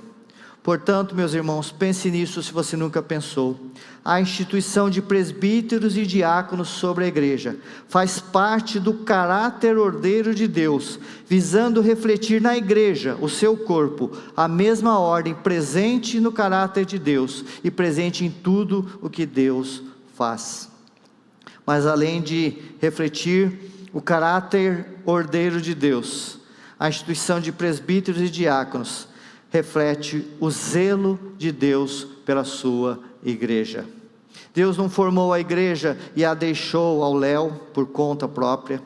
Portanto, meus irmãos, pense nisso se você nunca pensou. A instituição de presbíteros e diáconos sobre a igreja faz parte do caráter ordeiro de Deus, visando refletir na igreja, o seu corpo, a mesma ordem presente no caráter de Deus e presente em tudo o que Deus faz. Mas além de refletir o caráter ordeiro de Deus, a instituição de presbíteros e diáconos reflete o zelo de Deus pela sua igreja. Deus não formou a igreja e a deixou ao léu por conta própria.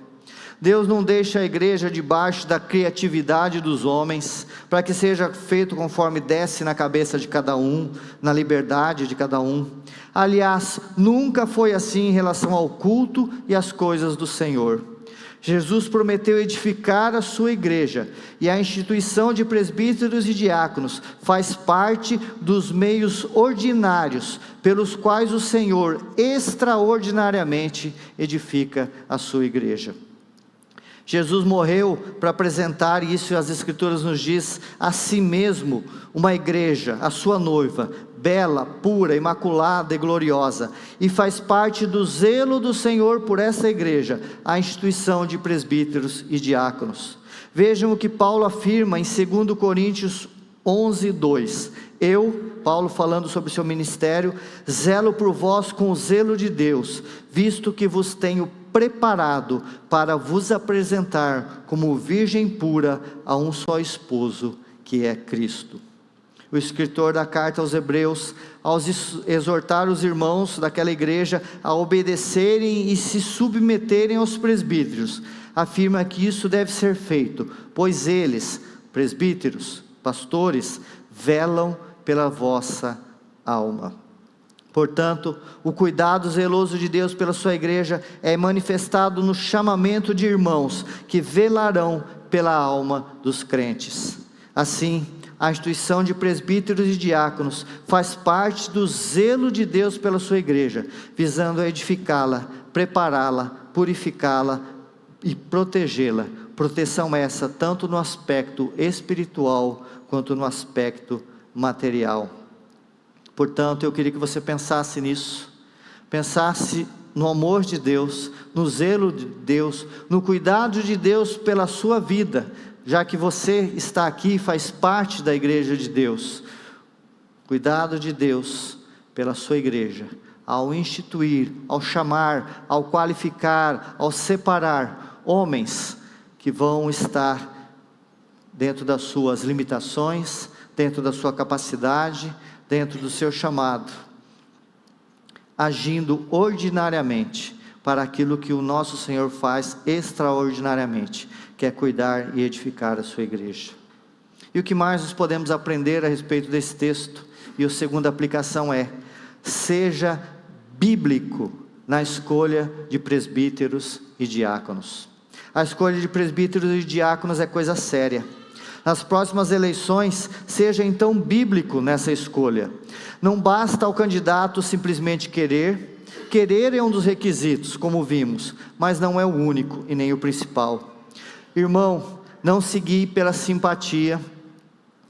Deus não deixa a igreja debaixo da criatividade dos homens, para que seja feito conforme desce na cabeça de cada um, na liberdade de cada um. Aliás, nunca foi assim em relação ao culto e às coisas do Senhor. Jesus prometeu edificar a sua igreja, e a instituição de presbíteros e diáconos faz parte dos meios ordinários, pelos quais o Senhor extraordinariamente edifica a sua igreja. Jesus morreu para apresentar, e isso as Escrituras nos diz, a si mesmo, uma igreja, a sua noiva, bela, pura, imaculada e gloriosa, e faz parte do zelo do Senhor por essa igreja, a instituição de presbíteros e diáconos. Vejam o que Paulo afirma em 2 Coríntios 11:2. Eu, Paulo falando sobre o seu ministério, zelo por vós com o zelo de Deus, visto que vos tenho preparado para vos apresentar como virgem pura a um só esposo, que é Cristo. O escritor da carta aos Hebreus, ao exortar os irmãos daquela igreja a obedecerem e se submeterem aos presbíteros, afirma que isso deve ser feito, pois eles, presbíteros, pastores, velam pela vossa alma. Portanto, o cuidado zeloso de Deus pela sua igreja é manifestado no chamamento de irmãos que velarão pela alma dos crentes. Assim, a instituição de presbíteros e diáconos faz parte do zelo de Deus pela sua igreja, visando edificá-la, prepará-la, purificá-la e protegê-la. Proteção essa tanto no aspecto espiritual quanto no aspecto material. Portanto, eu queria que você pensasse nisso, pensasse no amor de Deus, no zelo de Deus, no cuidado de Deus pela sua vida, já que você está aqui e faz parte da igreja de Deus. Cuidado de Deus pela sua igreja, ao instituir, ao chamar, ao qualificar, ao separar homens que vão estar dentro das suas limitações, dentro da sua capacidade, dentro do seu chamado, agindo ordinariamente para aquilo que o nosso Senhor faz extraordinariamente, que é cuidar e edificar a sua igreja. E o que mais nós podemos aprender a respeito desse texto? E a segunda aplicação é: seja bíblico na escolha de presbíteros e diáconos. A escolha de presbíteros e diáconos é coisa séria. Nas próximas eleições, seja então bíblico nessa escolha. Não basta ao candidato simplesmente querer é um dos requisitos, como vimos, mas não é o único e nem o principal. Irmão, não se guie pela simpatia,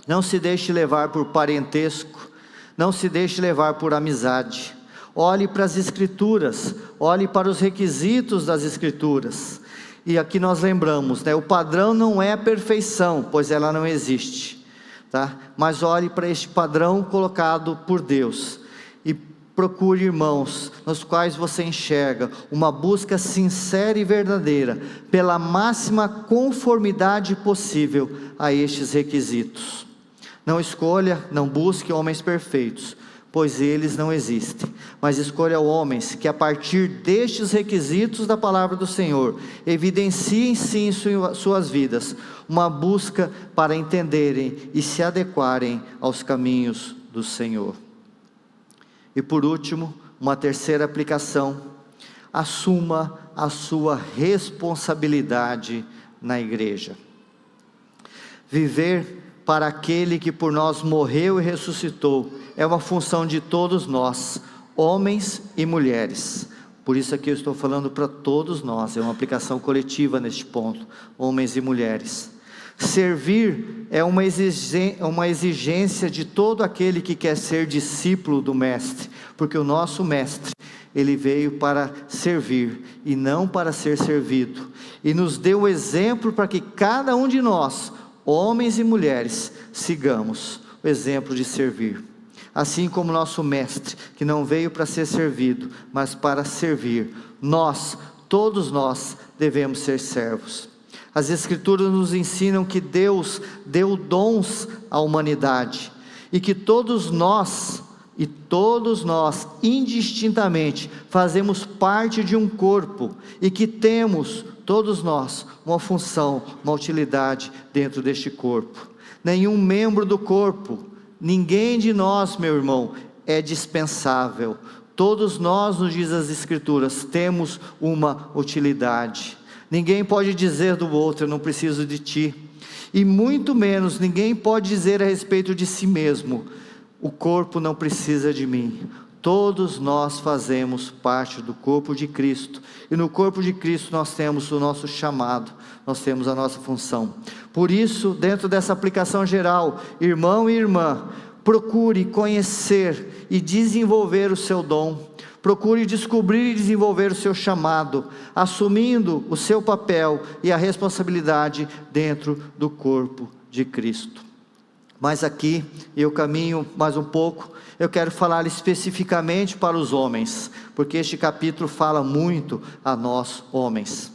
não se deixe levar por parentesco, não se deixe levar por amizade. Olhe para as Escrituras, olhe para os requisitos das Escrituras. E aqui nós lembramos, o padrão não é a perfeição, pois ela não existe, tá? Mas olhe para este padrão colocado por Deus, e procure irmãos, nos quais você enxerga uma busca sincera e verdadeira, pela máxima conformidade possível a estes requisitos. Não escolha, não busque homens perfeitos, pois eles não existem, mas escolha homens que a partir destes requisitos da palavra do Senhor, evidenciem sim em suas vidas, uma busca para entenderem e se adequarem aos caminhos do Senhor. E por último, uma terceira aplicação: assuma a sua responsabilidade na igreja. Viver para aquele que por nós morreu e ressuscitou é uma função de todos nós, homens e mulheres. Por isso aqui eu estou falando para todos nós, é uma aplicação coletiva neste ponto, homens e mulheres. Servir é uma exigência de todo aquele que quer ser discípulo do Mestre, porque o nosso Mestre, Ele veio para servir e não para ser servido, e nos deu o exemplo para que cada um de nós, homens e mulheres, sigamos o exemplo de servir. Assim como nosso Mestre, que não veio para ser servido, mas para servir, todos nós devemos ser servos. As Escrituras nos ensinam que Deus deu dons à humanidade, e que todos nós e todos nós, indistintamente, fazemos parte de um corpo e que temos, todos nós, uma função, uma utilidade dentro deste corpo. Nenhum membro do corpo, ninguém de nós, meu irmão, é dispensável. Todos nós, nos diz as Escrituras, temos uma utilidade. Ninguém pode dizer do outro: eu não preciso de ti. E muito menos ninguém pode dizer a respeito de si mesmo: o corpo não precisa de mim. Todos nós fazemos parte do corpo de Cristo, e no corpo de Cristo nós temos o nosso chamado, nós temos a nossa função. Por isso, dentro dessa aplicação geral, irmão e irmã, procure conhecer e desenvolver o seu dom, procure descobrir e desenvolver o seu chamado, assumindo o seu papel e a responsabilidade dentro do corpo de Cristo. Mas aqui, eu caminho mais um pouco, eu quero falar especificamente para os homens, porque este capítulo fala muito a nós homens.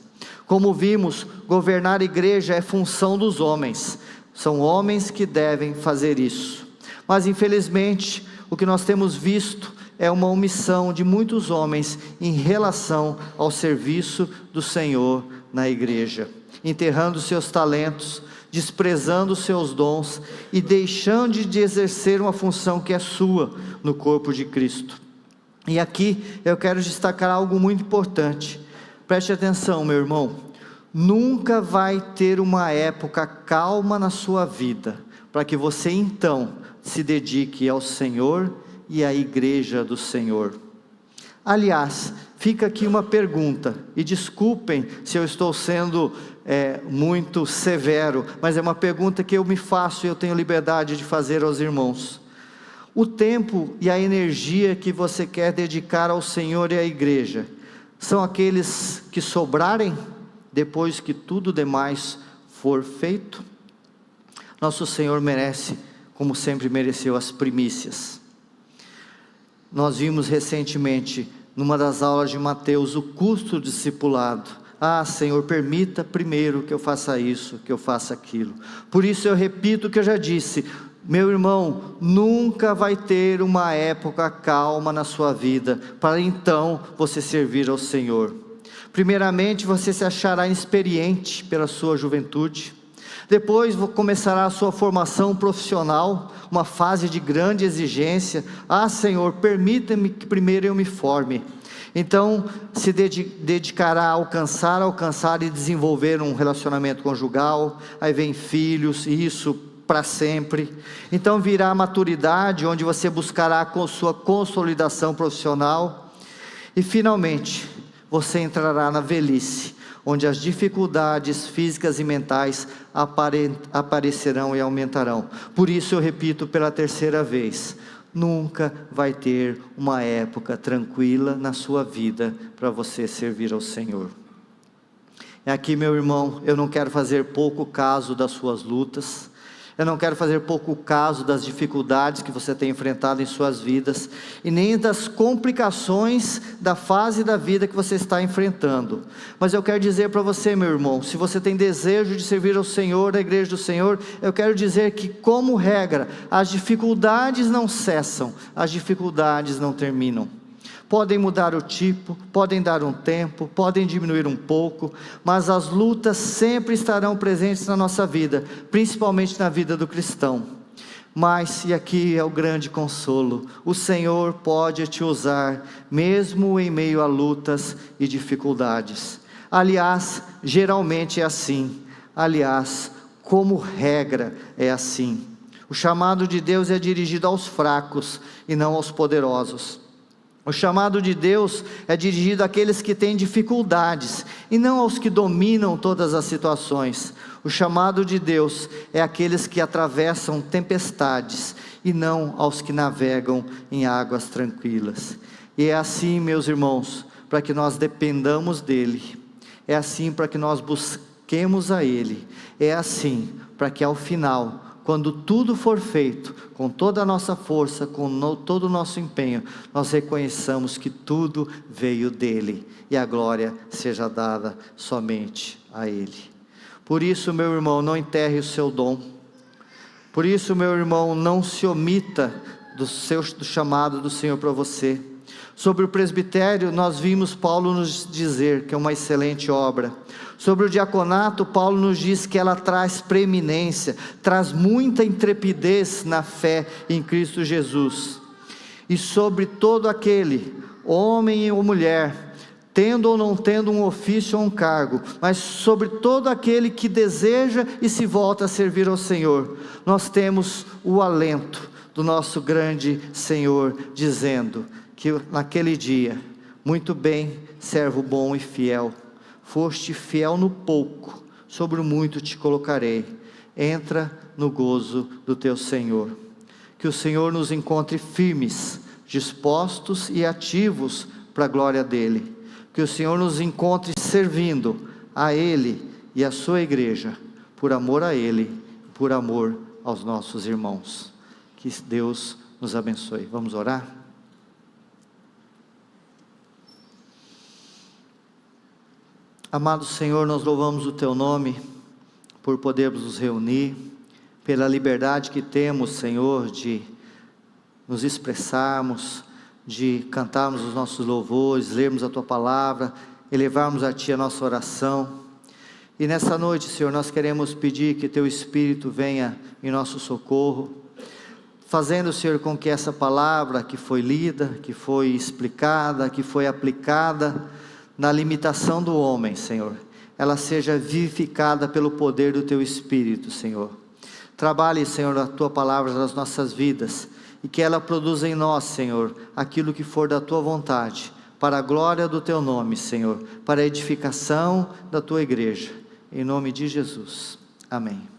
Como vimos, governar a igreja é função dos homens, são homens que devem fazer isso. Mas infelizmente, o que nós temos visto é uma omissão de muitos homens em relação ao serviço do Senhor na igreja, enterrando seus talentos, desprezando os seus dons e deixando de exercer uma função que é sua no corpo de Cristo. E aqui eu quero destacar algo muito importante. Preste atenção, meu irmão. Nunca vai ter uma época calma na sua vida para que você então se dedique ao Senhor e à igreja do Senhor. Aliás, fica aqui uma pergunta, e desculpem se eu estou sendo muito severo, mas é uma pergunta que eu me faço e eu tenho liberdade de fazer aos irmãos. O tempo e a energia que você quer dedicar ao Senhor e à igreja, são aqueles que sobrarem depois que tudo demais for feito? Nosso Senhor merece, como sempre mereceu, as primícias. Nós vimos recentemente, numa das aulas de Mateus, o custo do discipulado. Senhor, permita primeiro que eu faça isso, que eu faça aquilo. Por isso eu repito o que eu já disse, meu irmão, nunca vai ter uma época calma na sua vida, para então você servir ao Senhor. Primeiramente, você se achará inexperiente pela sua juventude. Depois começará a sua formação profissional, uma fase de grande exigência. Senhor, permita-me que primeiro eu me forme. Então, se dedicará a alcançar e desenvolver um relacionamento conjugal. Aí vem filhos, e isso para sempre. Então virá a maturidade, onde você buscará a sua consolidação profissional. E finalmente, você entrará na velhice, onde as dificuldades físicas e mentais aparecerão e aumentarão. Por isso eu repito pela terceira vez, nunca vai ter uma época tranquila na sua vida para você servir ao Senhor. Aqui, meu irmão, eu não quero fazer pouco caso das suas lutas, eu não quero fazer pouco caso das dificuldades que você tem enfrentado em suas vidas, e nem das complicações da fase da vida que você está enfrentando. Mas eu quero dizer para você, meu irmão, se você tem desejo de servir ao Senhor, a igreja do Senhor, eu quero dizer que, como regra, as dificuldades não cessam, as dificuldades não terminam. Podem mudar o tipo, podem dar um tempo, podem diminuir um pouco, mas as lutas sempre estarão presentes na nossa vida, principalmente na vida do cristão. Mas, e aqui é o grande consolo, o Senhor pode te usar, mesmo em meio a lutas e dificuldades. Aliás, geralmente é assim, como regra é assim. O chamado de Deus é dirigido aos fracos e não aos poderosos. O chamado de Deus é dirigido àqueles que têm dificuldades, e não aos que dominam todas as situações. O chamado de Deus é àqueles que atravessam tempestades, e não aos que navegam em águas tranquilas. E é assim, meus irmãos, para que nós dependamos dEle, é assim para que nós busquemos a Ele, é assim para que ao final, quando tudo for feito, com toda a nossa força, todo o nosso empenho, nós reconheçamos que tudo veio dEle, e a glória seja dada somente a Ele. Por isso, meu irmão, não enterre o seu dom. Por isso, meu irmão, não se omita do chamado do Senhor para você. Sobre o presbitério, nós vimos Paulo nos dizer que é uma excelente obra. Sobre o diaconato, Paulo nos diz que ela traz preeminência, traz muita intrepidez na fé em Cristo Jesus. E sobre todo aquele, homem ou mulher, tendo ou não tendo um ofício ou um cargo, mas sobre todo aquele que deseja e se volta a servir ao Senhor, nós temos o alento do nosso grande Senhor, dizendo que naquele dia: muito bem, servo bom e fiel, foste fiel no pouco, sobre o muito te colocarei, entra no gozo do teu Senhor. Que o Senhor nos encontre firmes, dispostos e ativos para a glória dEle. Que o Senhor nos encontre servindo a Ele e a sua igreja, por amor a Ele, por amor aos nossos irmãos. Que Deus nos abençoe. Vamos orar? Amado Senhor, nós louvamos o Teu nome, por podermos nos reunir, pela liberdade que temos, Senhor, de nos expressarmos, de cantarmos os nossos louvores, lermos a Tua palavra, elevarmos a Ti a nossa oração. E nessa noite, Senhor, nós queremos pedir que Teu Espírito venha em nosso socorro, fazendo, Senhor, com que essa palavra que foi lida, que foi explicada, que foi aplicada na limitação do homem, Senhor, ela seja vivificada pelo poder do Teu Espírito, Senhor. Trabalhe, Senhor, a Tua palavra nas nossas vidas, e que ela produza em nós, Senhor, aquilo que for da Tua vontade, para a glória do Teu nome, Senhor, para a edificação da Tua igreja, em nome de Jesus, amém.